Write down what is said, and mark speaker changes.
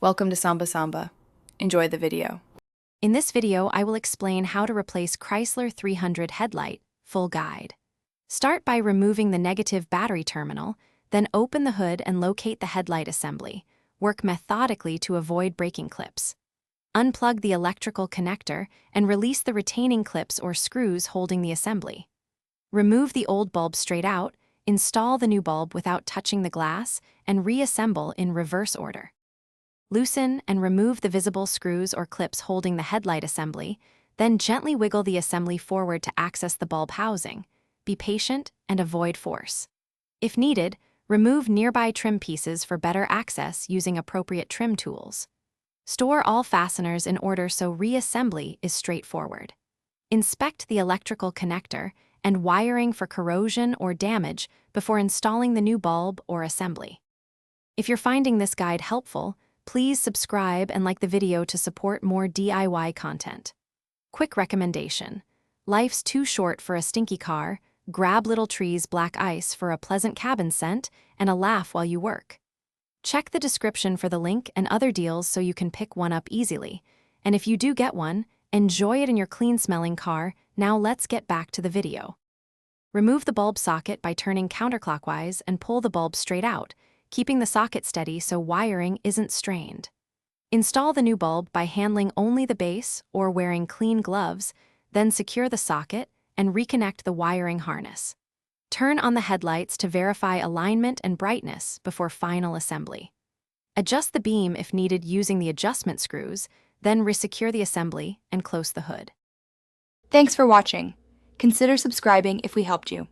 Speaker 1: Welcome to Samba Samba. Enjoy the video.
Speaker 2: In this video, I will explain how to replace Chrysler 300 Headlight, full guide. Start by removing the negative battery terminal, then open the hood and locate the headlight assembly. Work methodically to avoid breaking clips. Unplug the electrical connector and release the retaining clips or screws holding the assembly. Remove the old bulb straight out, install the new bulb without touching the glass, and reassemble in reverse order. Loosen and remove the visible screws or clips holding the headlight assembly, then gently wiggle the assembly forward to access the bulb housing. Be patient and avoid force. If needed, remove nearby trim pieces for better access using appropriate trim tools. Store all fasteners in order so reassembly is straightforward. Inspect the electrical connector and wiring for corrosion or damage before installing the new bulb or assembly. If you're finding this guide helpful, please subscribe and like the video to support more DIY content. Quick recommendation: life's too short for a stinky car. Grab Little Tree's Black Ice for a pleasant cabin scent and a laugh while you work. Check the description for the link and other deals so you can pick one up easily. And if you do get one, enjoy it in your clean-smelling car. Now let's get back to the video. Remove the bulb socket by turning counterclockwise and pull the bulb straight out, keeping the socket steady so wiring isn't strained. Install the new bulb by handling only the base or wearing clean gloves, then secure the socket and reconnect the wiring harness. Turn on the headlights to verify alignment and brightness before final assembly. Adjust the beam if needed using the adjustment screws, then resecure the assembly and close the hood.
Speaker 1: Thanks for watching. Consider subscribing if we helped you.